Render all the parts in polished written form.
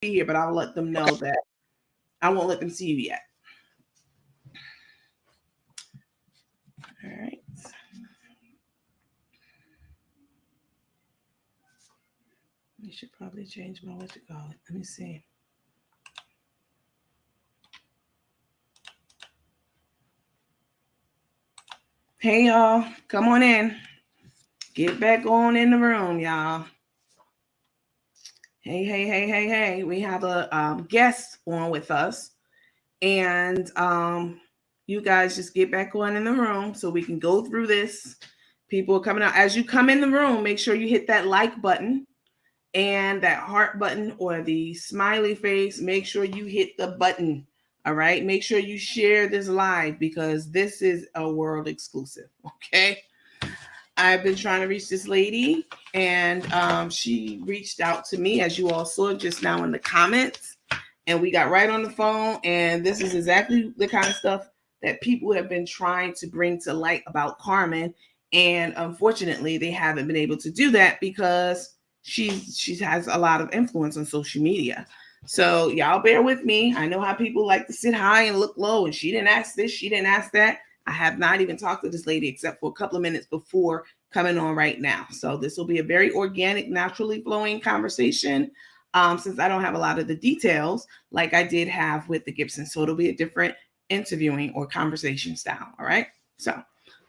be here, but I'll let them know that I won't let them see you yet. All right. You should probably change my what to call it. Let me see. Hey y'all, come on in. Get back on in the room, y'all. Hey, hey, hey, hey, hey. We have a guest on with us. And you guys just get back on in the room so we can go through this. People are coming out. As you come in the room, make sure you hit that like button and that heart button or the smiley face. Make sure you hit the button. All right. Make sure you share this live because this is a world exclusive. Okay. I've been trying to reach this lady and she reached out to me, as you all saw just now in the comments. And we got right on the phone. And this is exactly the kind of stuff that people have been trying to bring to light about Carmen. And unfortunately, they haven't been able to do that because she has a lot of influence on social media. So y'all bear with me. I know how people like to sit high and look low. And she didn't ask this, she didn't ask that. I have not even talked to this lady except for a couple of minutes before coming on right now. So this will be a very organic, naturally flowing conversation. Since I don't have a lot of the details like I did have with the Gibson. So it'll be a different interviewing or conversation style. All right. So,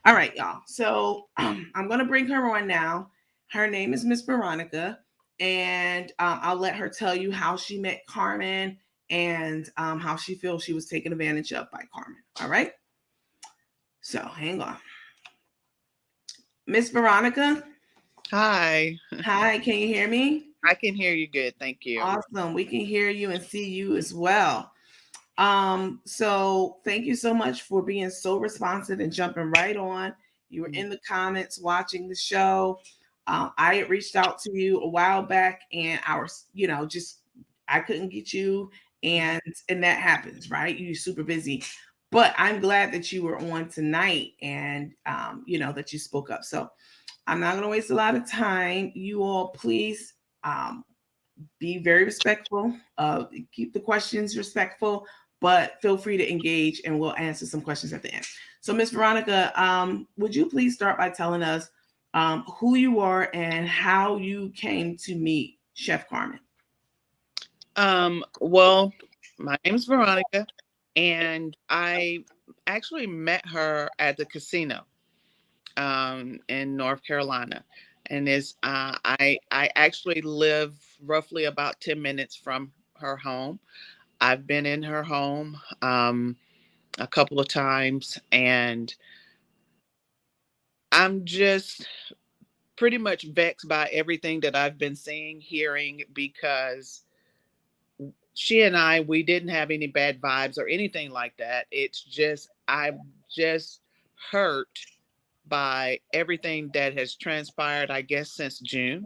all right, y'all. So I'm going to bring her on now. Her name is Miss Veronica. And I'll let her tell you how she met Carmen and how she feels she was taken advantage of by Carmen. All right. So hang on. Miss Veronica. Hi. Hi, can you hear me? I can hear you good. Thank you. Awesome. We can hear you and see you as well. So thank you so much for being so responsive and jumping right on. You were in the comments watching the show. I had reached out to you a while back and just I couldn't get you and that happens, right? You're super busy. But I'm glad that you were on tonight and that you spoke up. So I'm not going to waste a lot of time. You all please be very respectful. Keep the questions respectful, but feel free to engage and we'll answer some questions at the end. So Miss Veronica, would you please start by telling us who you are and how you came to meet Chef Carmen? Well, my name's Veronica, and I actually met her at the casino in North Carolina. And I actually live roughly about 10 minutes from her home. I've been in her home a couple of times, and I'm just pretty much vexed by everything that I've been seeing, hearing, because she and we didn't have any bad vibes or anything like that. It's just, I'm just hurt by everything that has transpired, I guess, since June.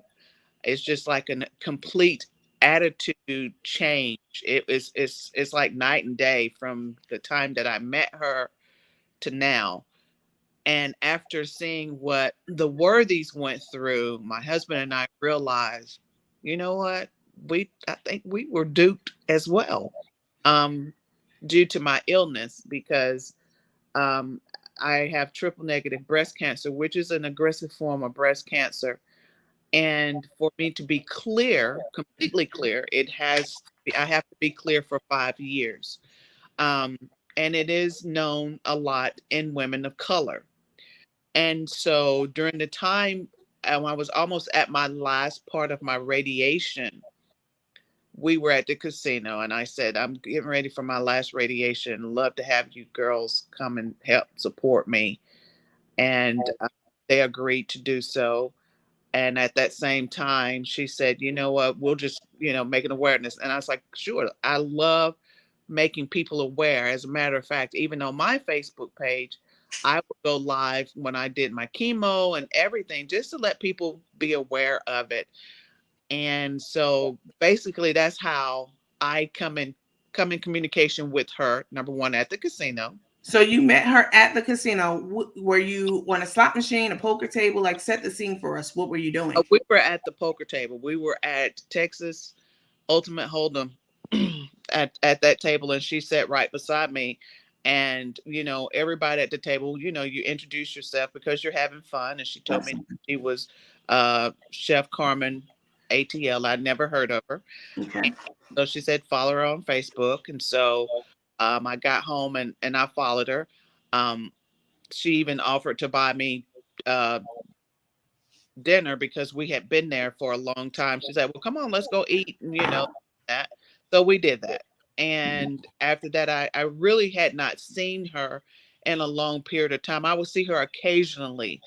It's just like a complete attitude change. It's like night and day from the time that I met her to now. And after seeing what the Worthies went through, my husband and I realized, you know what? I think we were duped as well, um, due to my illness, because um, I have triple negative breast cancer, which is an aggressive form of breast cancer. And for me to be clear, completely clear, I have to be clear for 5 years. Um, and it is known a lot in women of color. And so during the time I was almost at my last part of my radiation, we were at the casino and I said, I'm getting ready for my last radiation. Love to have you girls come and help support me. And they agreed to do so. And at that same time, she said, you know what, we'll just, make an awareness. And I was like, sure, I love making people aware. As a matter of fact, even on my Facebook page, I would go live when I did my chemo and everything, just to let people be aware of it. And so basically that's how I come in communication with her, number one, at the casino. So you met her at the casino. Were you on a slot machine, a poker table? Like, set the scene for us. What were you doing? We were at the poker table. We were at Texas Ultimate Hold'em at that table, and she sat right beside me. And everybody at the table, you introduce yourself because you're having fun. And she told me Awesome. she was Chef Carmen ATL. I'd never heard of her. Okay. And so she said follow her on Facebook. And so I got home and I followed her. Um, she even offered to buy me uh, dinner because we had been there for a long time. She said, "Well, come on, let's go eat." And that. So we did that. And after that, I really had not seen her in a long period of time. I would see her occasionally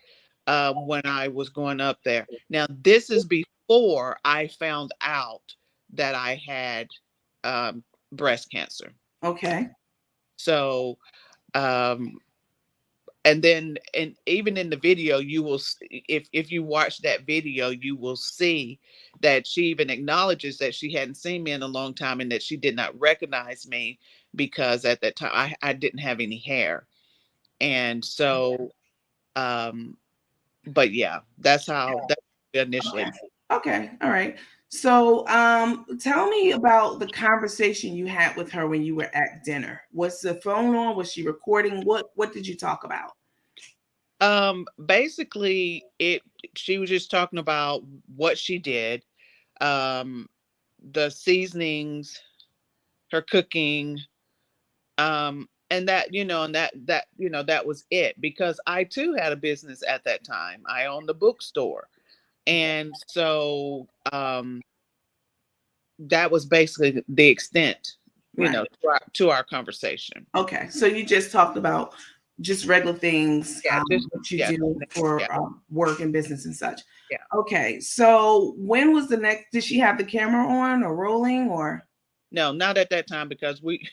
when I was going up there. Now, this is before I found out that I had breast cancer. Okay. So, um, and then and even in the video you will if you watch that video you will see that she even acknowledges that she hadn't seen me in a long time and that she did not recognize me because at that time I didn't have any hair. And so but yeah, that's how that initially. Okay. Okay. All right. So, tell me about the conversation you had with her when you were at dinner. Was the phone on? Was she recording? What did you talk about? Basically it she was just talking about what she did, um the seasonings, her cooking, and that was it because I too had a business at that time. I owned the bookstore. And so that was basically the extent, Right. to our conversation. Okay. So you just talked about just regular things, Yeah, just what you yeah, do yeah, for work and business and such. yeah. Okay. So when was the next? Did she have the camera on or rolling or? No, not at that time because we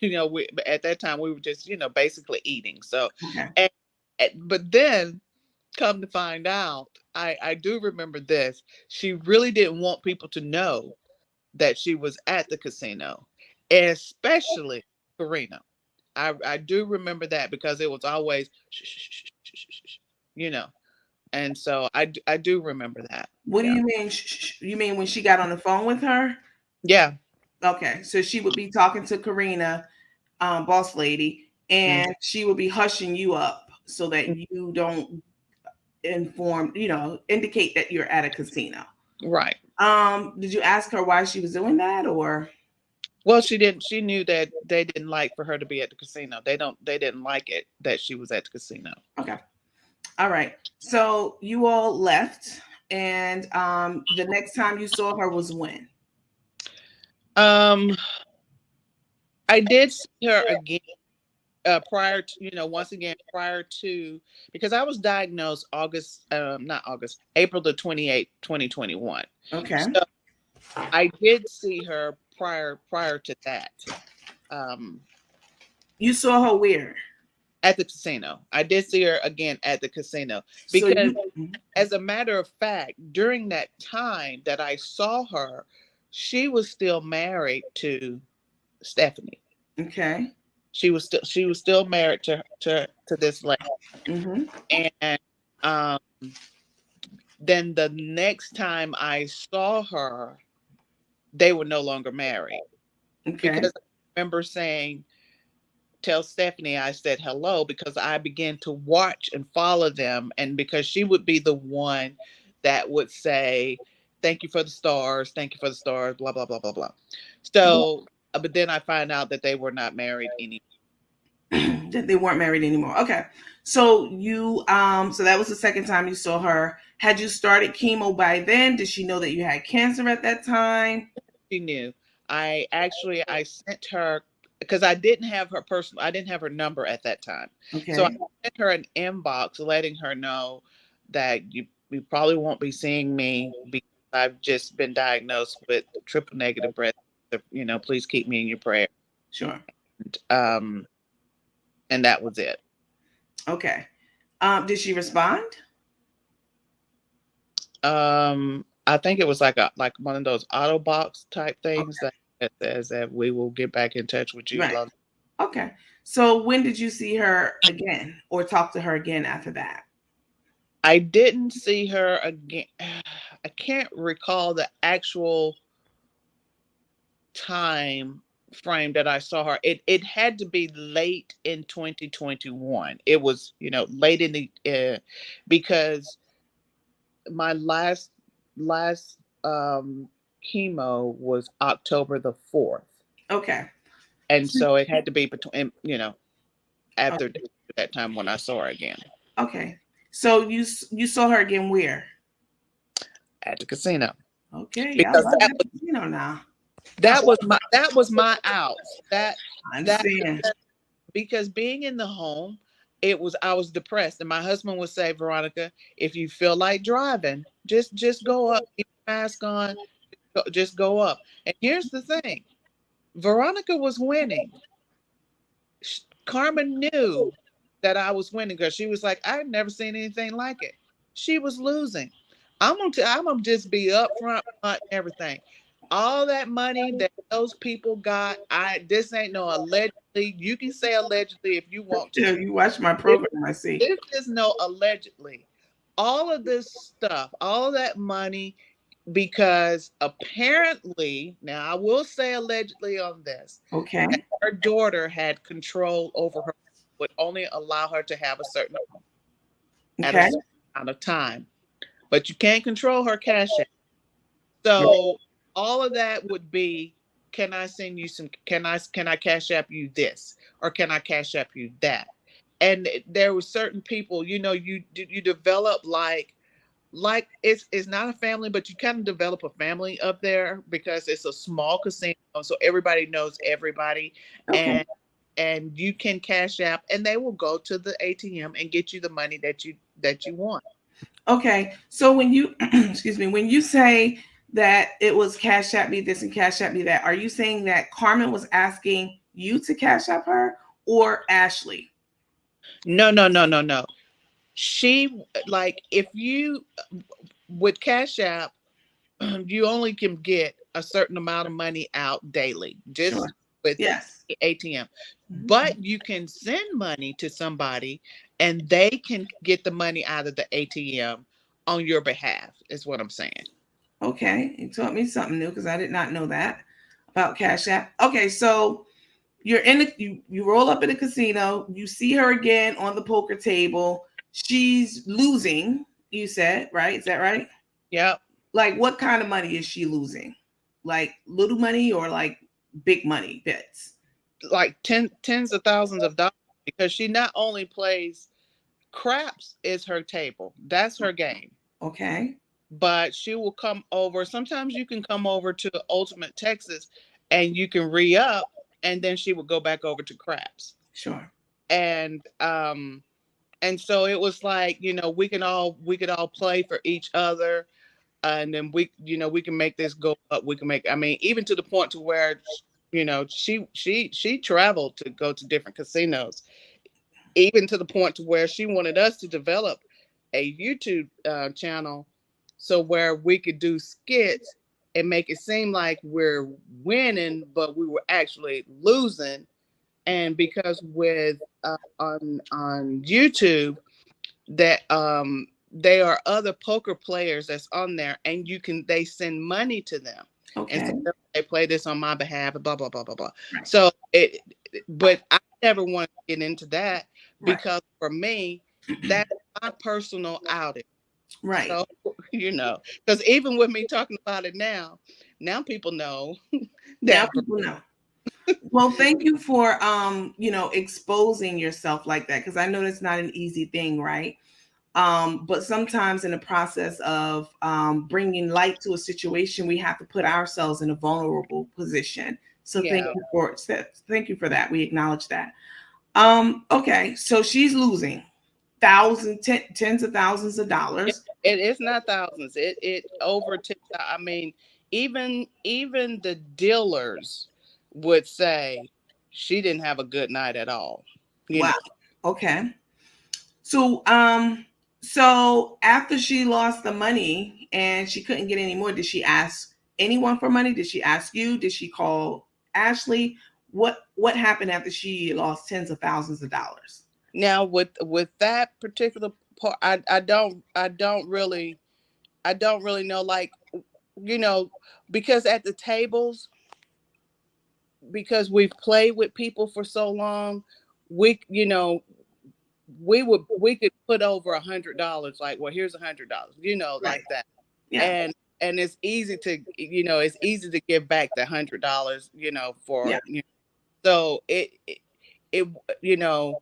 at that time we were just basically eating. So, Okay. and, but then come to find out, I do remember this. She really didn't want people to know that she was at the casino, especially Karina. I do remember that because it was always shh, shh, shh, shh, shh, shh, you know, and so I do remember that. What do Yeah, you mean? You mean when she got on the phone with her? yeah, Okay, so she would be talking to Karina, boss lady, mhm, and she would be hushing you up so that you don't indicate that you're at a casino. right. Did you ask her why she was doing that or? Well, she didn't. She knew that they didn't like for her to be at the casino. They don't. They didn't like it that she was at the casino. Okay. All right. So you all left, and the next time you saw her was when? Um, I did see her again prior to once again prior to, because I was diagnosed August, not August, April the 28th, 2021. Okay. So I did see her prior to that, um, You saw her where? at the casino. I did see her again at the casino So because, you as a matter of fact, during that time that I saw her, she was still married to Stephanie. okay. She was still married to this lady. Mm-hmm. And um, then the next time I saw her, they were no longer married Okay. because I remember saying, "Tell Stephanie I said hello," because I began to watch and follow them, and because she would be the one that would say, "Thank you for the stars, thank you for the stars," blah blah blah blah blah. So, but then I find out that they were not married anymore. That they weren't married anymore. Okay. So so that was the second time you saw her. Had you started chemo by then? Did she know that you had cancer at that time? She knew. I sent her because I didn't have her number at that time. So I Okay. sent her an inbox letting her know that you probably won't be seeing me because I've just been diagnosed with triple negative breast cancer. Please keep me in your prayer. Sure. And, and that was it. Okay. Did she respond? I think it was like one of those auto box type things Okay. that says that we will get back in touch with you. Right. Blah. Okay. So when did you see her again or talk to her again after that? I didn't see her again. I can't recall the actual time frame that I saw her. It had to be late in 2021. It was, late in the because my last chemo was October the 4th. Okay. And so it had to be between, Oh, after that time when I saw her again okay. So you saw her again where? at the casino. Okay, y'all Because love that casino now. that was my outs. I That understand. because being in the home, I was depressed, and my husband would say, Veronica, if you feel like driving, just go up, keep your mask on, just go up. And here's the thing, Veronica was winning. Carmen knew that I was winning because she was like, I've never seen anything like it. She was losing. I'm gonna just be upfront and everything. All that money that those people got, this ain't no allegedly. You can say allegedly if you want to. Yeah, you watch my This, program, I see. this is no allegedly. All of this stuff, all of that money, because apparently, now I will say allegedly on this, Okay. that her daughter had control over her, would only allow her to have a certain at a Okay. certain amount of time, but you can't control her cash app. Right. So all of that would be, can I send you some? Can I cash app you this, or can I cash app you that? And there were certain people, you develop like it's not a family, but you kind of develop a family up there because it's a small casino, so everybody knows everybody, Okay. and you can cash app, and they will go to the ATM and get you the money that you want. Okay. So when you excuse me, when you say that it was cash app me this and cash app me that, are you saying that Carmen was asking you to cash app her or Ashley? No, no, no, no, no. She, like, if you with cash app, you only can get a certain amount of money out daily, Sure. just with Yes. the ATM. Mhm. But you can send money to somebody and they can get the money out of the ATM on your behalf, is what I'm saying. Okay. You taught me something new because I did not know that about Cash App. Okay, so you're in the you roll up in the casino, you see her again on the poker table. She's losing, you said, right? Is that right? Yep. Like what kind of money is she losing? Like little money or like big money bets? Like tens of thousands of dollars, because she not only plays craps is her table. That's her game. Okay. But she will come over. Sometimes you can come over to Ultimate Texas and you can re-up, and then she would go back over to craps. Sure. And so it was like, we could all play for each other, and then we can make this go up. We can make, I mean, even to the point to where she traveled to go to different casinos, even to the point to where she wanted us to develop a YouTube channel, so where we could do skits and make it seem like we're winning, but we were actually losing. And because with on YouTube, that they are other poker players that's on there, and they send money to them, and Okay. so they play this on my behalf, blah blah blah blah blah. Right. So but I never wanted to get into that, Right. because for me, that's my personal outing. Right. So because even with me talking about it now people know Now that. people know. Well, thank you for exposing yourself like that because I know that's not an easy thing, right? But sometimes in the process of bringing light to a situation, we have to put ourselves in a vulnerable position. So Yeah. thank you for that. We acknowledge that. Okay, so she's losing tens of thousands of It, dollars. it's not thousands. It over 10. I mean, even the dealers would say she didn't have a good night at all. You Wow. know. Okay. So so after she lost the money and she couldn't get any more, did she ask anyone for money? Did she ask you? Did she call Ashley? What happened after she lost tens of thousands of dollars? Now with that particular part, I don't really know, like, because at the tables, because we've played with people for so long, we we could put over $100, like, well, here's $100, Right. like that. Yeah. And it's easy to, it's easy to give back the $100, Yeah. for, so it you know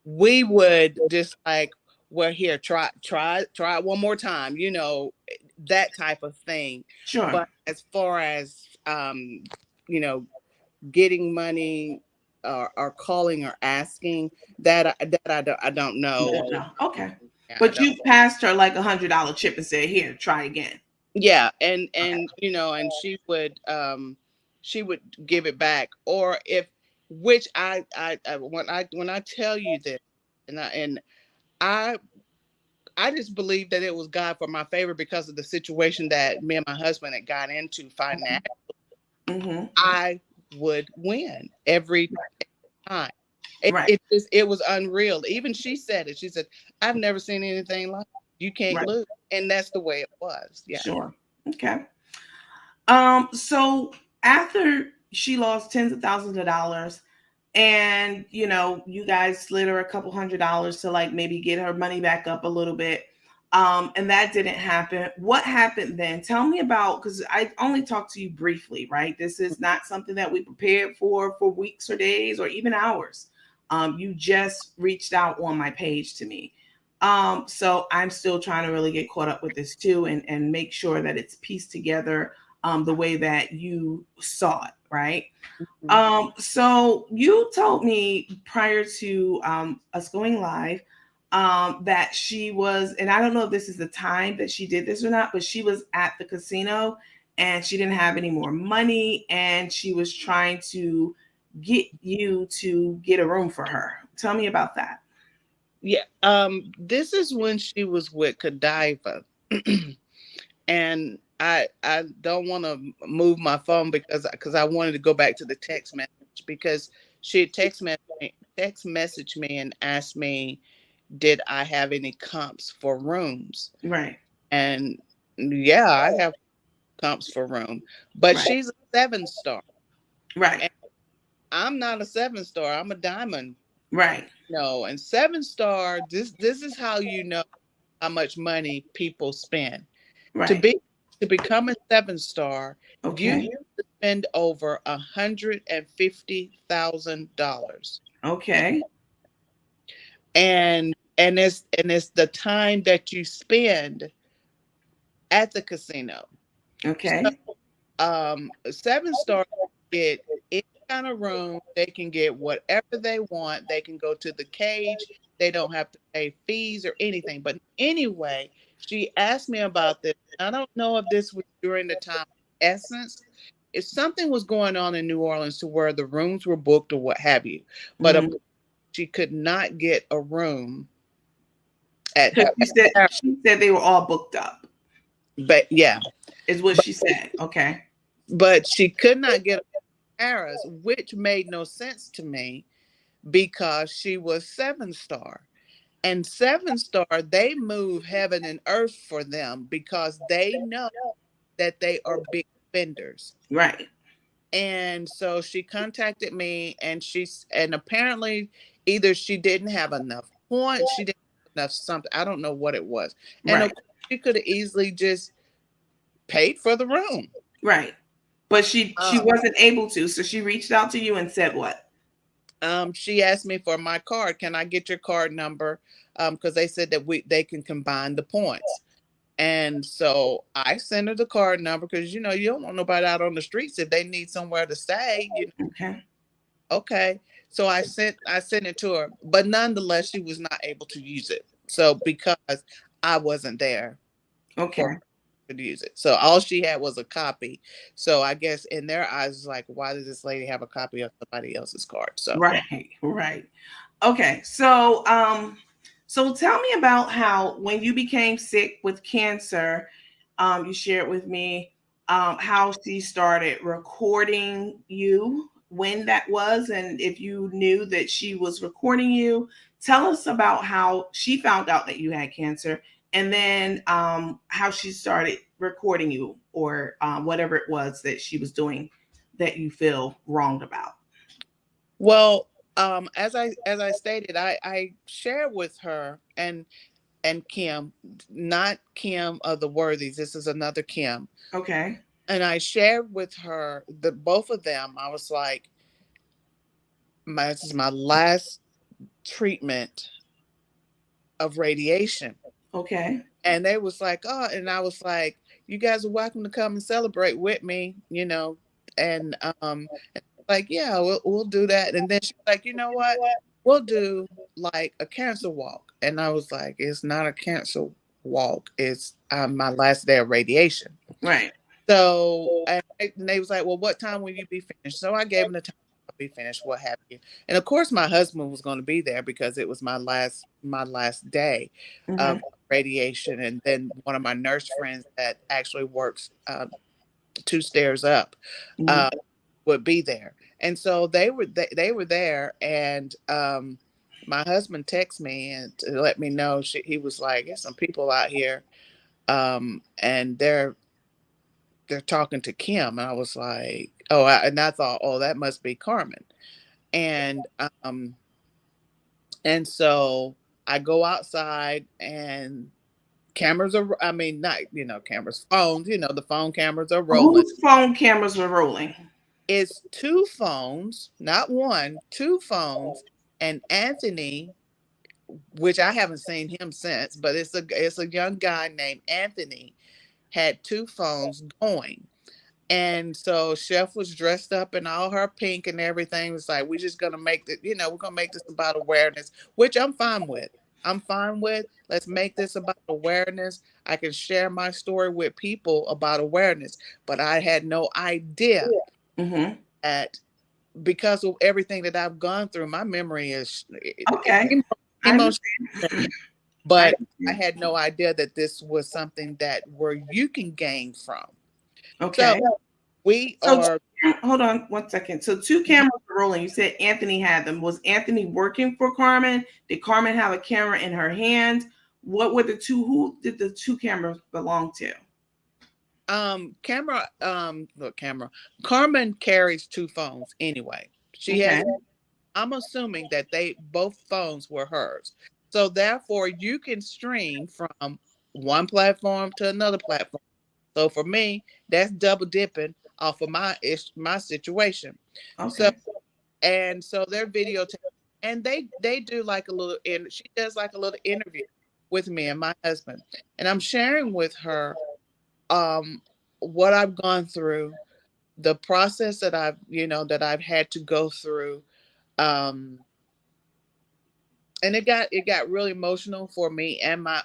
we would just like, well, here, try it one more time, that type of thing. Sure. But as far as you know getting money, or calling or asking, that I don't You know. don't know. Okay. Yeah, I But don't. you passed her like $100 chip and said, "Here, try again." Yeah, and Okay. and she would give it back, or if, which when I tell you this, and I just believe that it was God for my favor because of the situation that me and my husband had got into financially. Mm-hmm. I would win every time. It Right. it just it was unreal. Even she said it. She said, "I've never seen anything like it. You can't Right. lose," and that's the way it was. Yeah. Sure. Okay. So after she lost tens of thousands of dollars, and you guys slid her a couple $100 to like maybe get her money back up a little bit. And that didn't happen. What happened then? Tell me about, because I only talked to you briefly, right? This is not something that we prepared for weeks or days or even hours. You just reached out on my page to me. So I'm still trying to really get caught up with this too, and make sure that it's pieced together the way that you saw it, right? Mhm. So you told me prior to us going live that she was, and I don't know if this is the time that she did this or not, but she was at the casino and she didn't have any more money and she was trying to get you to get a room for her. Tell me about that. Yeah. This is when she was with Godiva. And I don't want to move my phone because I wanted to go back to the text message, because she had text messaged me and asked me, did I have any comps for rooms? Right, And yeah, I have comps for room, but right, she's a 7 star, right, and I'm not a 7 star. I'm a diamond. right, No, and 7 star. This is how you know how much money people spend. To right. be to become a 7 star, you Okay, have to spend over $150,000, okay, and it's the time that you spend at the casino. So, okay, 7 stars get any kind of room. They can get whatever they want. They can go to the cage. They don't have to pay fees or anything. But anyway, she asked me about this. I don't know if this was during the time of Essence. If something was going on in New Orleans to where the rooms were booked or what have you, but mm-hmm. she could not get a room at. Because she said they were all booked up, But yeah, is what but she said. Okay. she could not get a Paris, which made no sense to me because she was 7 star. And 7 star, they move heaven and earth for them because they know that they are big spenders. Right. And so she contacted me, and apparently either she didn't have enough points, she didn't have enough something. I don't know what it was. And of Right. course, she could have easily just paid for the room. Right. But she Um, wasn't able to. So she reached out to you and said what? she asked me for my card. Can I get your card number? Because they said that they can combine the points. And so I sent her the card number because you don't want nobody out on the streets if they need somewhere to stay. Okay. Okay. So I sent it to her, but nonetheless, she was not able to use it. So because I wasn't there for Okay. her to use it, so all she had was a copy. So I guess in their eyes, it's like, why does this lady have a copy of somebody else's card? So Right. Right. Okay. So tell me about how when you became sick with cancer, you shared with me how she started recording you, when that was, and if you knew that she was recording you. Tell us about how she found out that you had cancer, and then how she started recording you, or whatever it was that she was doing that you feel wronged about? Well, as I stated, I shared with her and Kim, not Kim of the Worthies. This is another Kim. Okay. And I shared with her the both of them. I was like, this is my last treatment of radiation. Okay. And they was like, oh, and I was like, you guys are welcome to come and celebrate with me, and like, yeah, we'll do that. And then she's like, you know what? We'll do like a cancer walk. And I was like, it's not a cancer walk. It's my last day of radiation. Right. So and they was like, well, what time will you be finished? So I gave them the time I'll be finished, what have you. And of course my husband was going to be there because it was my last day Mm-hmm. of radiation. And then one of my nurse friends that actually works two stairs up Mm-hmm. uh, would be there. And so they were there, and my husband texted me and to let me know he was like, there's some people out here, and they're talking to Kim. And I was like, oh, and I thought, oh, that must be Carmen. And and so I go outside, and cameras are, I mean, not, cameras, phones, the phone cameras are rolling. Whose phone cameras were rolling? It's two phones, not one, two phones. And Anthony, which I haven't seen him since, but it's a young guy named Anthony, had two phones going. And so Chef was dressed up in all her pink and everything. It was like, we're just gonna make we're gonna make this about awareness, which I'm fine with. I'm fine with. Let's make this about awareness. I can share my story with people about awareness, but I had no idea Mm-hmm. that because of everything that I've gone through, my memory is Okay. I emotional. understand. I But I understand. had no idea that this was something that where you can gain from. So Okay. we So are. hold on one second. So two cameras were rolling. You said Anthony had them. Was Anthony working for Carmen? Did Carmen have a camera in her hand? What were the two? Who did the two cameras belong to? Camera, look, camera. Carmen carries two phones anyway. She Okay. has, I'm assuming that both phones were hers. So therefore you can stream from one platform to another platform. So for me, that's double dipping off of my situation. So, Okay. and so they're videotaping, and they do like a little, and she does like a little interview with me and my husband. And I'm sharing with her um what I've gone through, the process that I've had to go through. Um and it got really emotional for me and my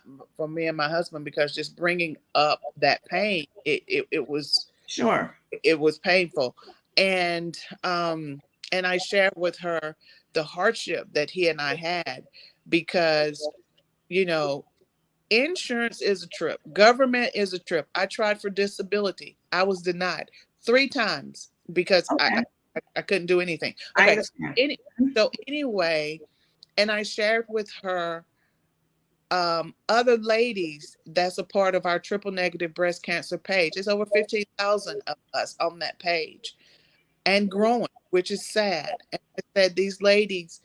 husband, because just bringing up that pain, Sure. it was painful. And and I shared with her the hardship that he and I had, because you know insurance is a trip. Government is a trip. I tried for disability. I was denied 3 times because I Okay. I, I couldn't do anything. I Okay. understand. Any, so anyway, and I shared with her other ladies that's a part of our triple negative breast cancer page. It's over 15,000 of us on that page and growing, which is sad. And I said, these ladies,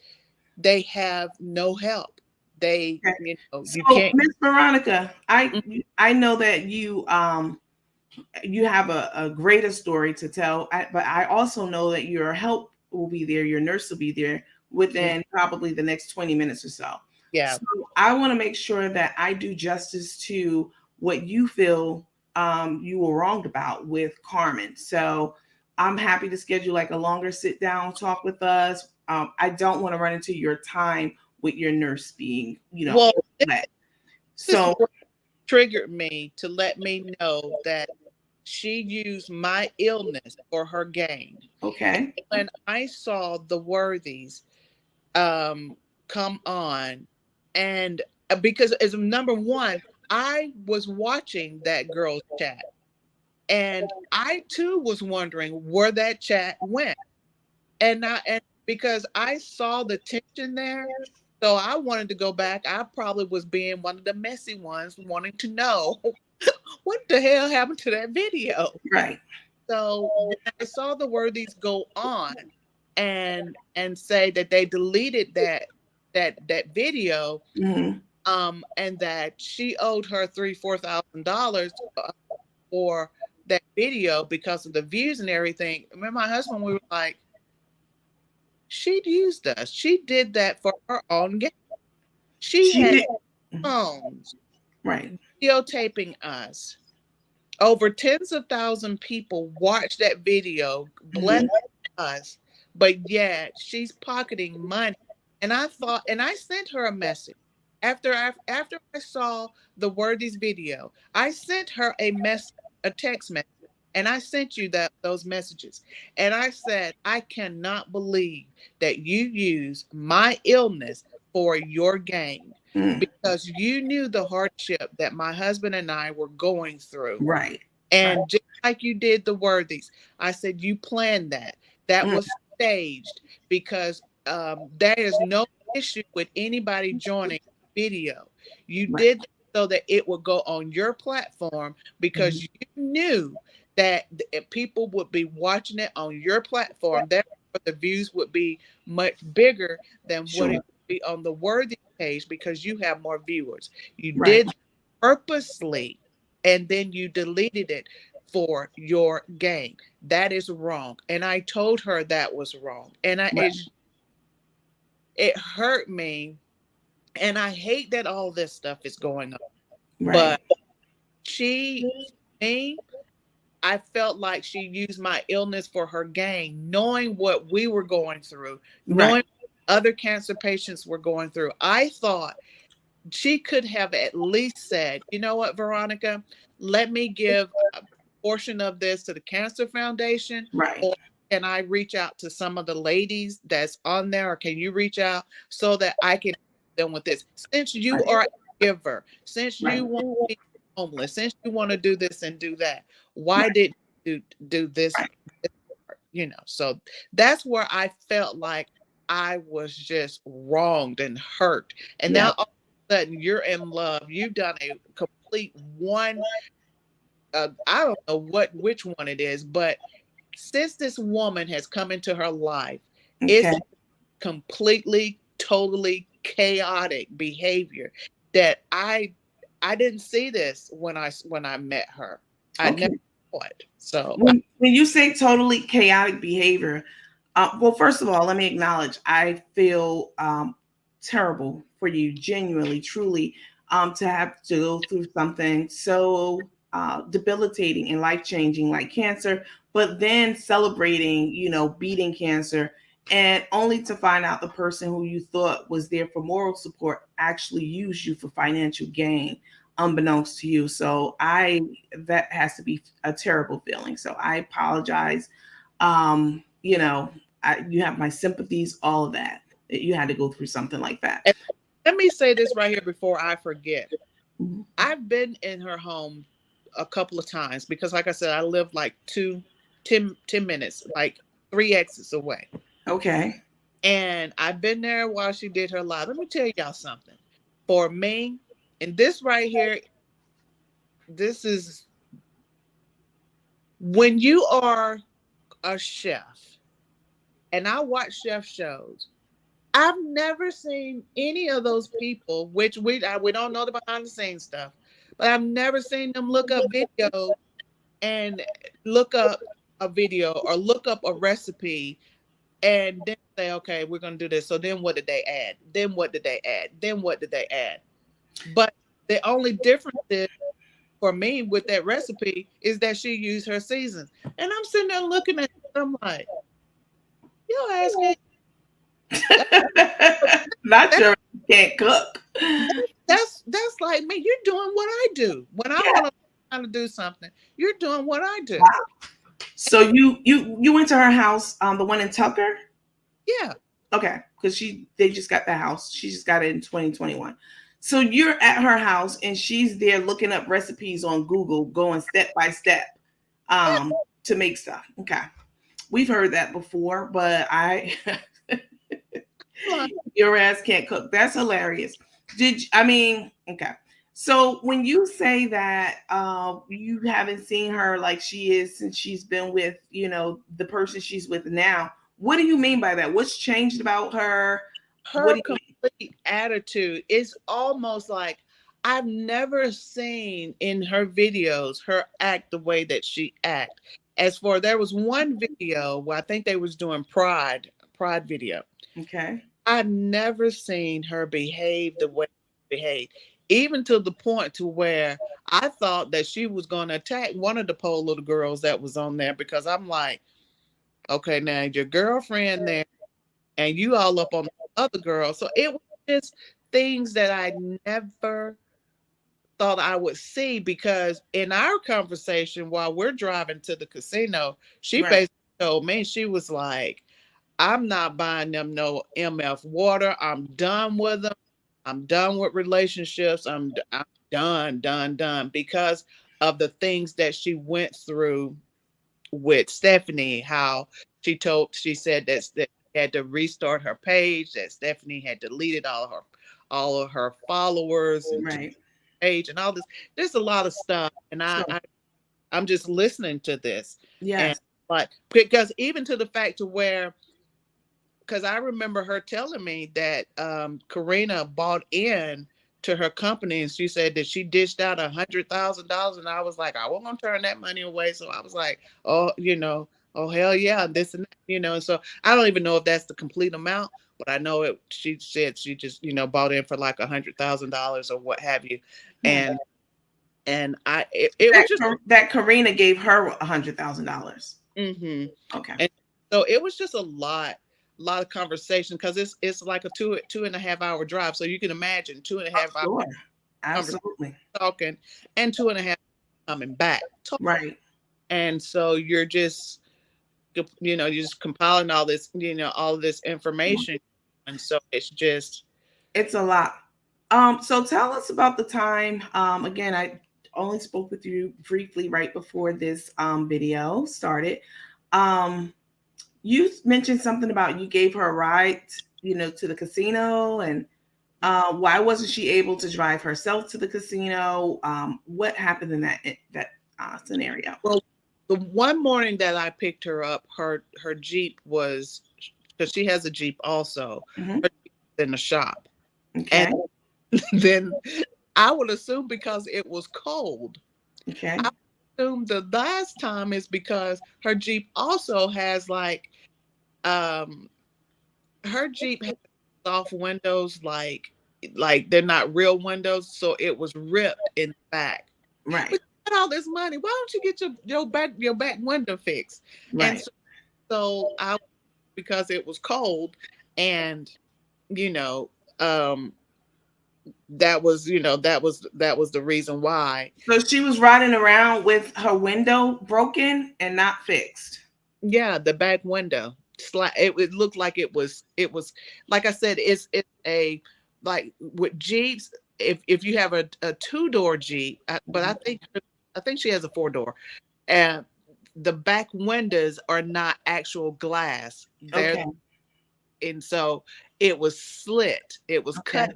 they have no help. They, Okay. you So, can't. Miss Veronica, I know that you have a greater story to tell, but I also know that your help will be there, your nurse will be there within probably the next 20 minutes or so. Yeah. So I want to make sure that I do justice to what you feel you were wronged about with Carmen. So I'm happy to schedule like a longer sit down talk with us. I don't want to run into your time with your nurse being, Well, let. this is So, what triggered me to let me know that she used my illness for her gain. okay. When I saw the worthies um, come on, and because as number one, I was watching that girl's chat, and I too was wondering where that chat went. And because I saw the tension there, so I wanted to go back. I probably was being one of the messy ones, wanting to know what the hell happened to that video. Right. so when I saw the worthies go on and say that they deleted that video, Mm-hmm. and that she owed her $3,000-$4,000 for that video because of the views and everything. Me and my husband, we were like, she used us. She did that for her own gain. She She had did. phones Right. videotaping us. Over tens of thousands of people watched that video, bless Mm-hmm. us, but yet she's pocketing money. And I thought, and I sent her a message after I saw the Worthies video. I sent her a message, a text message, and I sent you those messages. And I said, I cannot believe that you use my illness for your gain, Mm. because you knew the hardship that my husband and I were going through. Right. Right. And just like you did the worthies, I said you planned that. That Mm. was staged because there is no issue with anybody joining video. You Right. did that so that it would go on your platform Mm-hmm. because you knew that if people would be watching it on your platform, therefore the views would be much bigger than what it Sure. would be on the worthy page because you have more viewers. You Right. did purposely, and then you deleted it for your gain. That is wrong. And I told her that was wrong. And Right. it hurt me. And I hate that all this stuff is going on. Right. But me, I felt like she used my illness for her gain, knowing what we were going through, Right. knowing other cancer patients were going through. I thought she could have at least said, you know what, Veronica, let me give a portion of this to the Cancer Foundation, Right. or can I reach out to some of the ladies that's on there, or can you reach out so that I can help them with this? Since you Right. are a giver, since Right. you want to be homeless, since you want to do this and do that, why did you do this? Right. So that's where I felt like I was just wronged and hurt. And Yeah. now all of a sudden you're in love. You've done a complete one. I don't know which one it is, but since this woman has come into her life, Okay. it's completely, totally chaotic behavior that I didn't see this when I met her. I Okay. never saw it. So When you say totally chaotic behavior, well, first of all, let me acknowledge I feel terrible for you, genuinely, truly, to have to go through something so debilitating and life changing like cancer, but then celebrating, beating cancer, and only to find out the person who you thought was there for moral support actually used you for financial gain, unbeknownst to you. So that has to be a terrible feeling. So I apologize. Um, you know, you have my sympathies, all of that. You had to go through something like that. and let me say this right here before I forget. Mhm. I've been in her home a couple of times because, like I said, I live like 10 minutes, like 3 exits away. Okay. And I've been there while she did her live. Let me tell y'all something. For me, and this right here, this is when you are a chef, and I watch chef shows. I've never seen any of those people, which we don't know the behind the scenes stuff, but I've never seen them look up videos and look up a video or look up a recipe and then say, okay, we're going to do this. So then what did they add? Then what did they add? Then what did they add? But the only difference is for me with that recipe is that she used her seasons. And I'm sitting there looking at it, I'm like, you're asking, Not that, sure you can't cook. that's like me. You're doing what I do. When I Yeah. want to learn how to do something, you're doing what I do. Wow. So you went to her house, the one in Tucker? Yeah. Okay, because they just got the house. She just got it in 2021. So you're at her house and she's there looking up recipes on Google, going step by step to make stuff. Okay. We've heard that before, but Like, your ass can't cook. That's hilarious. I mean, okay. So when you say that you haven't seen her like she is since she's been with, the person she's with now, what do you mean by that? What's changed about her? What Her do you complete attitude is almost like I've never seen in her videos her act the way that she act. As for there was one video where I think they was doing pride video. mean? Okay. I've never seen her behave the way she behaved, even to the point to where I thought that she was going to attack one of the poor little girls that was on there because I'm like, okay, now your girlfriend there and you all up on the other girl. So it was just things that I never thought I would see because in our conversation while we're driving to the casino, she Right. basically told me, she was like, I'm not buying them no MF water. I'm done with them. I'm done with relationships. I'm done because of the things that she went through with Stephanie, how she said that she had to restart her page, that Stephanie had deleted all of her followers and Right. page and all this. There's a lot of stuff, and Sure. I'm just listening to this, and Yes. like because even to the fact to where because I remember her telling me that Karina bought in to her company, and she said that she dished out $100,000, and I was like, I wasn't gonna turn that money away. So I was like, oh, oh hell yeah, this and that, And so I don't even know if that's the complete amount, but I know it. She said she just bought in for like $100,000 or what have you, Hmm. and it was That just. that Karina gave her $100,000. Hmm. Okay. And so it was just a lot of conversation because it's like a 2.5 hour drive. So you can imagine 2.5 hours Sure. conversation Absolutely. talking and 2.5 coming back. Right. And so you're just compiling all this information. And so it's just. It's a lot. So tell us about the time. Again, I only spoke with you briefly right before this video started. Um, you mentioned something about you gave her a ride, to the casino, and why wasn't she able to drive herself to the casino? What happened in that scenario? Well, the one morning that I picked her up, her Jeep was, because she has a Jeep also, Hmm. her Jeep was in the shop. And Okay. then I would assume because it was cold. Okay. I assume the last time is because her Jeep also has um her Jeep has soft windows, like they're not real windows, so it was ripped in the back. Right. But you got all this money, why don't you get your back window fixed? And Right. so I, because it was cold, and you know um that was the reason why. So she was riding around with her window broken and not fixed. Yeah, the back window. It looked like it was like I said, it's a, like with Jeeps, if you have a two-door Jeep, but I think she has a four-door, and the back windows are not actual glass. They're Okay. And so it was slit, it was Okay. cut,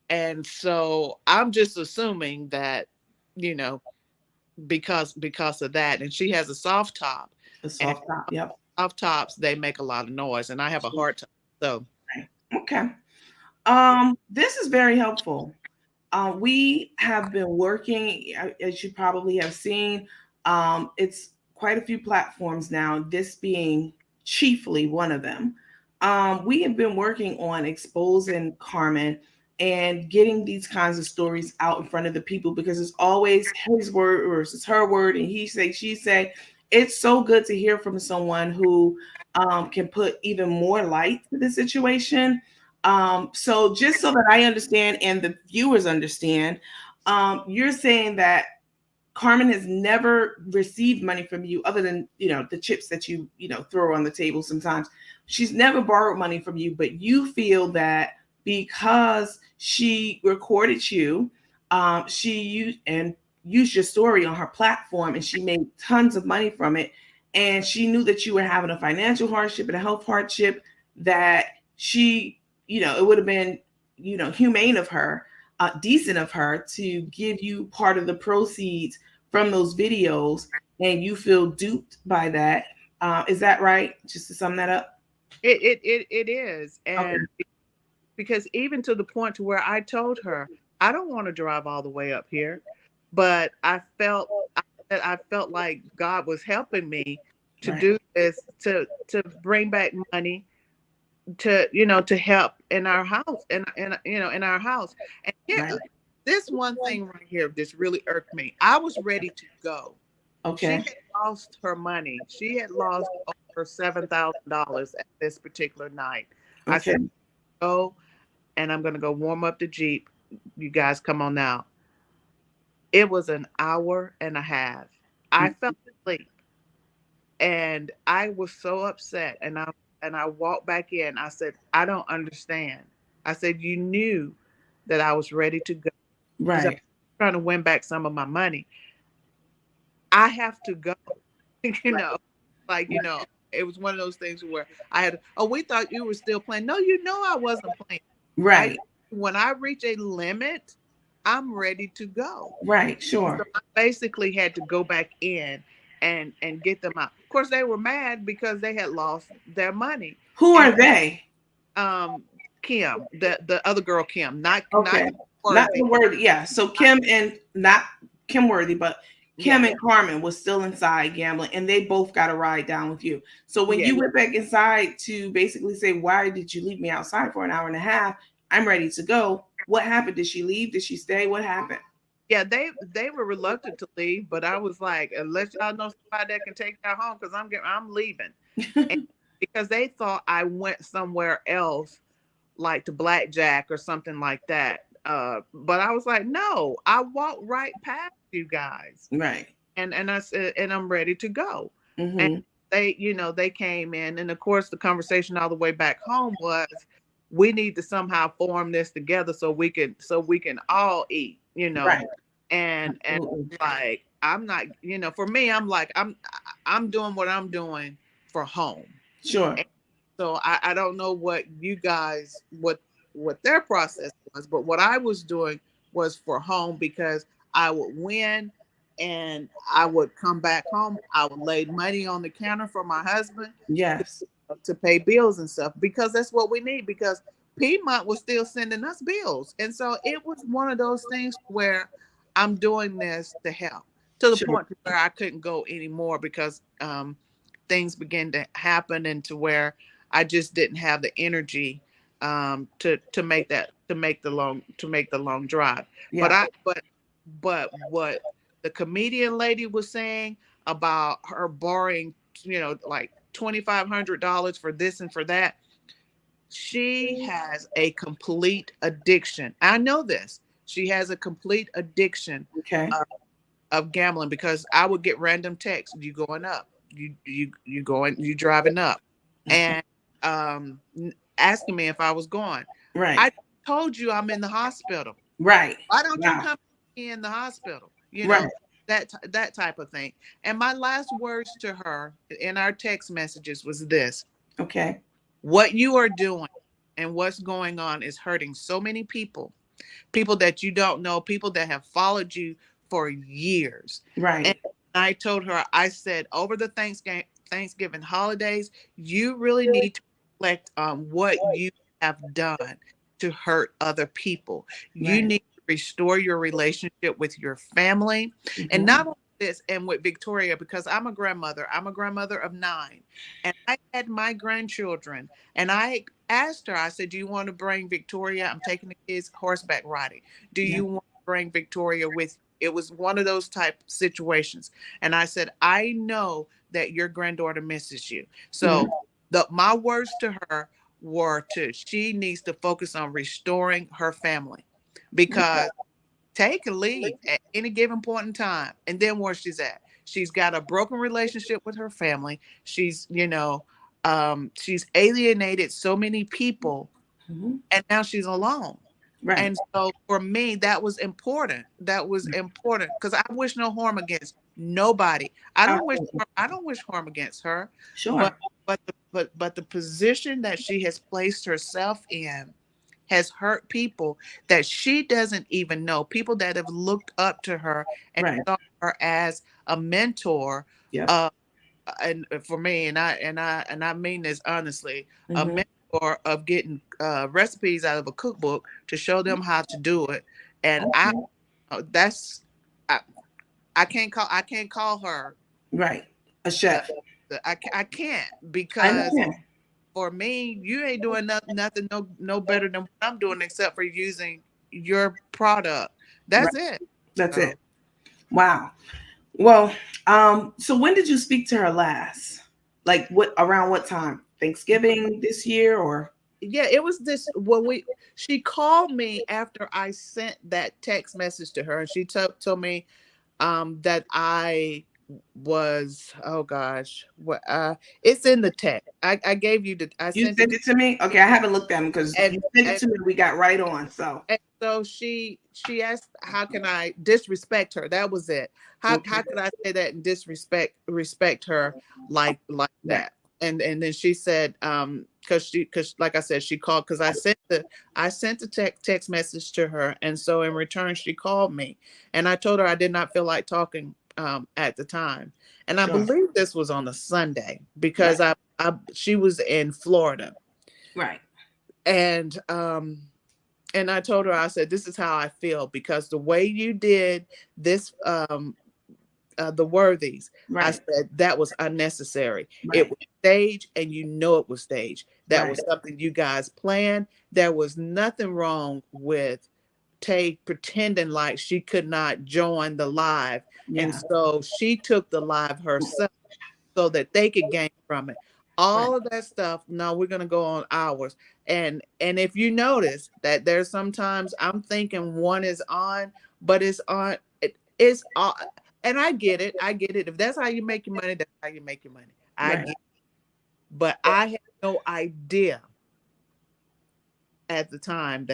and so I'm just assuming that, you know, because of that, and she has a soft top, The and soft top. Yep. soft tops, they make a lot of noise, and I have a Sure. hard time. So Right. Okay. This is very helpful. We have been working, as you probably have seen, it's quite a few platforms now, this being chiefly one of them. We have been working on exposing Carmen and getting these kinds of stories out in front of the people because it's always his word versus her word, and he say, she say. It's so good to hear from someone who can put even more light to the situation. So just so that I understand and the viewers understand, you're saying that Carmen has never received money from you other than, the chips that you throw on the table sometimes. She's never borrowed money from you, but you feel that because she recorded you, she used your story on her platform and she made tons of money from it. And she knew that you were having a financial hardship and a health hardship, that she, it would have been, humane of her decent of her to give you part of the proceeds from those videos, and you feel duped by that. Is that right? Just to sum that up. It is, Okay. and because even to the point to where I told her I don't want to drive all the way up here, but I felt like God was helping me to Right. do this, to bring back money, to to help in our house, and in our house. And here, Right. this one thing right here, this really irked me. I was ready to go. She Okay. had lost her money. She had lost over $7,000 at this particular night. I Okay. said, go, and I'm gonna go warm up the Jeep. You guys come on now. It was an hour and a half. I fell asleep, and I was so upset. And I walked back in. I said, I don't understand. I said, you knew that I was ready to go because I'm Right. trying to win back some of my money. I have to go. you Right. know, like it was one of those things where I had. Oh, we thought you were still playing. No, you know I wasn't playing. I Right. When I reach a limit, I'm ready to go. Right. So Sure. I basically had to go back in and get them out. Of course, they were mad because they had lost their money. Who And are they? um, Kim, the other girl, Kim, not Okay. Not Worthy. the Worthy. Yeah. So Kim and not Kim Worthy, but Kim Yeah, and Carmen was still inside gambling, and they both got a ride down with you. So when yeah, you went back inside to basically say, "Why did you leave me outside for an hour and a half? I'm ready to go." What happened? Did she leave? Did she stay? What happened? yeah. They were reluctant to leave, but I was like, unless y'all know somebody that can take y'all home, because I'm leaving. And because they thought I went somewhere else, like to blackjack or something like that. But I was like, no, I walked right past you guys, Right. and I said, and I'm ready to go. And Mm-hmm. they came in, and of course, the conversation all the way back home was, we need to somehow form this together so we can all eat, Right. and Absolutely. like I'm not, for me, I'm like I'm doing what I'm doing for home. Sure. So I don't know what you guys what their process was, but what I was doing was for home, because I would win and I would come back home. I would lay money on the counter for my husband Yes. to pay bills and stuff, because that's what we need, because Piedmont was still sending us bills. And so it was one of those things where I'm doing this to help, to the Sure. point where I couldn't go anymore because things began to happen, and to where I just didn't have the energy to make the long drive. But Yeah. but what the comedian lady was saying about her borrowing, like $2,500 for this and for that, she has a complete addiction. I know this. She has a complete addiction Okay. of gambling, because I would get random texts. You going up? You driving up? And asking me if I was going. Right. I told you I'm in the hospital. Right. Why don't you Wow. come in the hospital? Right. That type of thing. And my last words to her in our text messages was this: Okay. what you are doing and what's going on is hurting so many people, people that you don't know, people that have followed you for years. And Right. I told her, I said, over the Thanksgiving holidays, you really need to reflect on what you have done to hurt other people. You Right. need to restore your relationship with your family. And Mm-hmm. not only this, and with Victoria, because I'm a grandmother. I'm a grandmother of 9. And I had my grandchildren, and I asked her, I said, do you want to bring Victoria? I'm taking the kids horseback riding. Do Yeah. you want to bring Victoria with you? It was one of those type situations. And I said, I know that your granddaughter misses you. Mhm. So my words to her were, she needs to focus on restoring her family, because take a leave at any given point in time, and then where she's at. She's got a broken relationship with her family. She's alienated so many people, Mhm. and now she's alone. Right. And so for me, that was important. That was important, because I wish no harm against nobody. Absolutely. I don't wish harm against her, but Sure. but the position that she has placed herself in has hurt people that she doesn't even know, people that have looked up to her and Right. saw her as a mentor. Yep. uh, and for me, and I mean this honestly, a Hmm. mentor of getting recipes out of a cookbook to show them how to do it. And Okay. that's I, I can't call her Right. A uh, chef. I can't, I because understand. for me, you ain't doing nothing no better than what I'm doing, except for using your product. Right. That's it. That's So it. Wow. Well, so when did you speak to her last? Like what around what time? Thanksgiving this year or yeah, it was this when we she called me after I sent that text message to her, and she told me that I was, oh gosh, what it's in the text. I gave you the I you sent it sent it to me? Okay, I haven't looked at them because and you sent it and to me. We got right on. So And so she asked, how can I disrespect her? That was it. okay, How could I say that and respect her like right. that? And then she said, because like I said, she called because I sent the text message to her, and so in return she called me, and I told her I did not feel like talking at the time, and I Sure. believe this was on a Sunday Right. because I she was in Florida, Right. and and I told her, I said, this is how I feel, because the way you did this, the worthies, I Right. said that was unnecessary. It Right. was staged, and you know it was staged. That Right. was something you guys planned. There was nothing wrong with Tay pretending like she could not join the live. And Yeah. so she took the live herself so that they could gain from it. Right. All of that stuff. No, we're gonna go on hours. And if you notice that there's sometimes I'm thinking one is on, but it's on. It's on. And I get it. I get it. If that's how you make your money, that's how you make your money. I Right. get it. But I had no idea at the time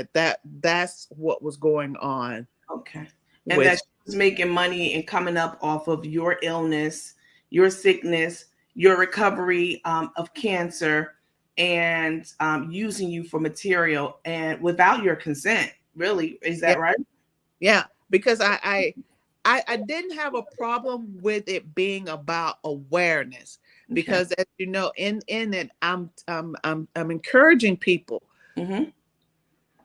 that's what was going on Okay. And that with. she was making money and coming up off of your illness, your sickness, your recovery of cancer, and using you for material and without your consent. Really, is Yeah, that right? yeah. Because I didn't have a problem with it being about awareness, Okay. because as you know, in it I'm encouraging people, Mm-hmm.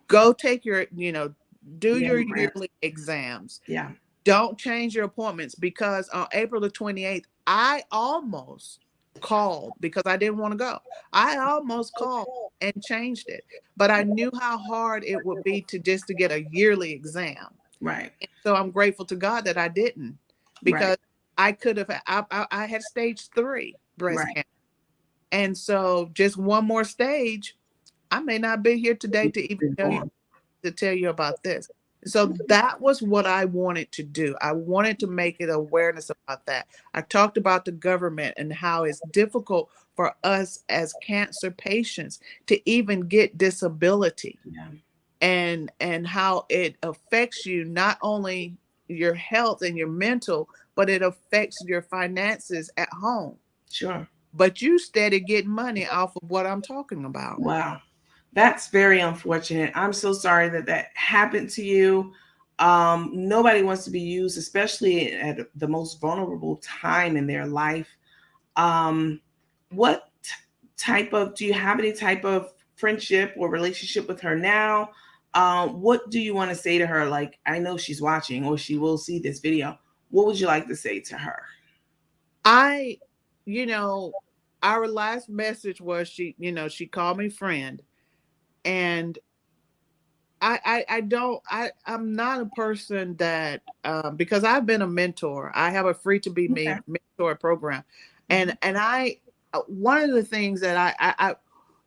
go take your, do your Mammogram. yearly exams. Yeah. Don't change your appointments, because on April the 28th, I almost called because I didn't want to go. I almost called and changed it, but I knew how hard it would be to get a yearly exam. Right. And so I'm grateful to God that I didn't, Right. because I could have, I had stage 3 breast Right. cancer. And so just one more stage, I may not be here today to even Informed. tell you about this. So that was what I wanted to do. I wanted to make it awareness about that. I talked about the government and how it's difficult for us as cancer patients to even get disability, Yeah. and how it affects you, not only your health and your mental, but it affects your finances at home. Sure. But you steady getting money off of what I'm talking about. Wow. That's very unfortunate. I'm so sorry that that happened to you. Nobody wants to be used, especially at the most vulnerable time in their life. Um, what type of, do you have any type of friendship or relationship with her now? What do you want to say to her? Like, I know she's watching or she will see this video. What would you like to say to her? I, you know, our last message was she called me friend, and I don't I'm not a person that because I've been a mentor. I have a free to be me Okay. mentor program, Mhm. and I one of the things that I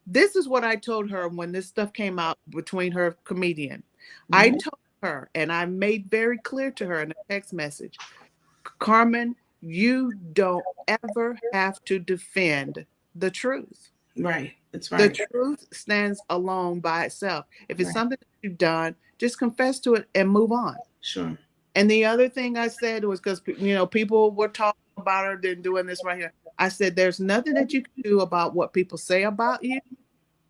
this is what I told her when this stuff came out between her comedian. I Mhm. told her, and I made very clear to her in a text message, Carmen, you don't ever have to defend the truth. Right. That's The right. truth stands alone by itself. If it's Right. something that you've done, just confess to it and move on. Sure. And the other thing I said was, because people were talking about her then doing this right here. I said there's nothing that you can do about what people say about you,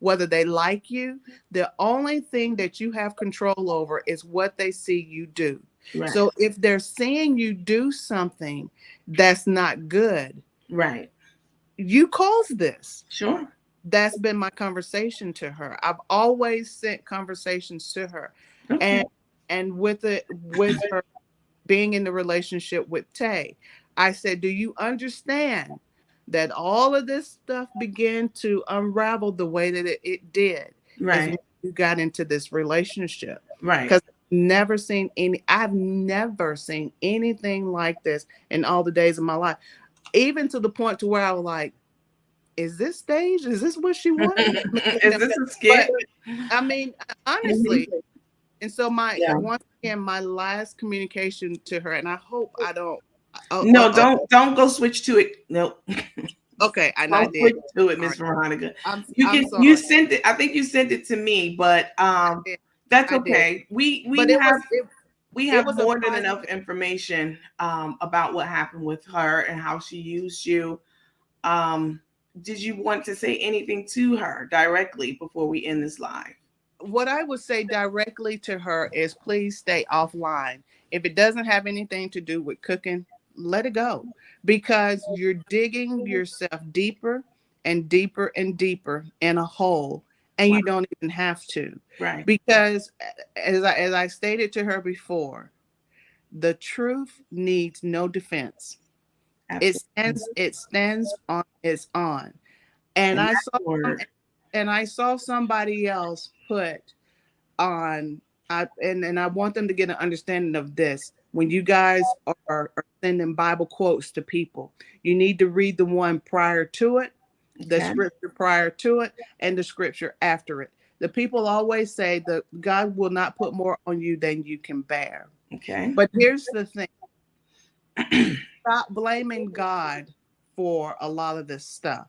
whether they like you. The only thing that you have control over is what they see you do. Right. So if they're seeing you do something that's not good, Right. you caused this. Sure. That's been my conversation to her. I've always sent conversations to her. Okay. And with her being in the relationship with Tay, I said, do you understand that all of this stuff began to unravel the way that it did is Right. when you got into this relationship? Right. Because I've never seen anything like this in all the days of my life. Even to the point to where I was like, is this staged? Is this what she wanted? Is this a skit? But I mean, honestly, Mhm. and so Yeah. once again, my last communication to her, and I hope I don't. Oh, No, don't go switch to it. Nope. okay, and I Don't did. switch to it, Sorry. Miss Veronica. I'm You sorry. sent it. I think you sent it to me, but I did. that's I did. okay. We But we it have was a more than private. enough information about what happened with her and how she used you. Um, did you want to say anything to her directly before we end this live? What I would say directly to her is please stay offline. If it doesn't have anything to do with cooking, let it go, because you're digging yourself deeper and deeper and deeper in a hole, and Wow. you don't even have to. Right. Because as I stated to her before, the truth needs no defense. Absolutely. It stands on its own. And And I that's saw the some, word. and I saw somebody else put on and I want them to get an understanding of this. When you guys are sending Bible quotes to people, you need to read the one prior to it, the Okay. scripture prior to it, and the scripture after it. The people always say that God will not put more on you than you can bear. Okay. But here's the thing: stop blaming God for a lot of this stuff.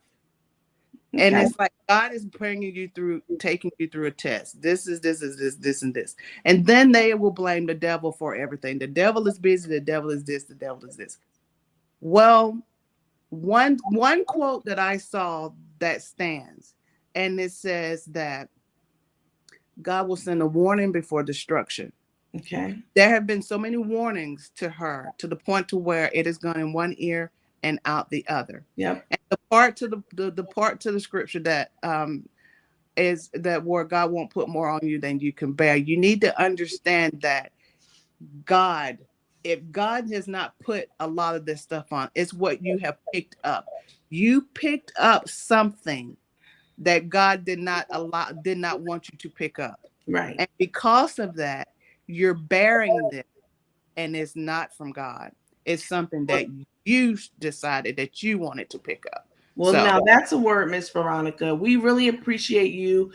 And Okay. it's like God is bringing you through, taking you through a test. This, and this. And then they will blame the devil for everything. The devil is busy, the devil is this, the devil is this. Well, one quote that I saw that stands, and it says that God will send a warning before destruction. Okay. There have been so many warnings to her to the point to where it has gone in one ear and out the other. Yep. And the part to the part to the scripture that is that where God won't put more on you than you can bear. You need to understand that God, if God has not put a lot of this stuff on, it's what you have picked up. You picked up something that God did not want you to pick up. Right. And because of that, you're bearing this, and it's not from God. It's something that you decided that you wanted to pick up. Well, So now that's a word, Miss Veronica. We really appreciate you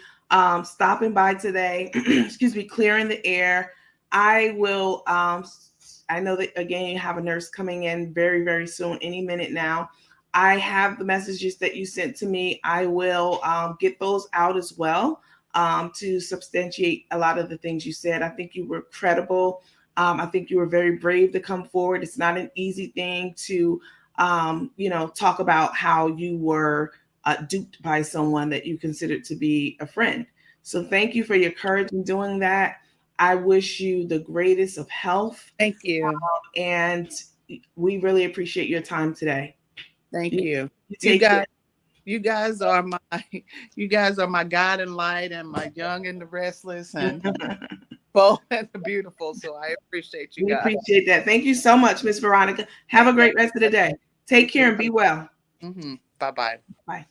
stopping by today. Excuse me, clearing the air. I will. I know that again you have a nurse coming in very, very soon, any minute now. I have the messages that you sent to me. I will get those out as well to substantiate a lot of the things you said. I think you were credible. I think you were very brave to come forward. It's not an easy thing to talk about how you were duped by someone that you considered to be a friend. So thank you for your courage in doing that. I wish you the greatest of health, thank you. and we really appreciate your time today. Thank you. You You take guys care. you guys are my you guys are my guiding light and my young and the restless and bold and the beautiful. So I appreciate you We guys. appreciate that. Thank you so much, Miss Veronica. Have a Thank you. great rest of the day. You Take care too. and be well. Bye bye. Bye.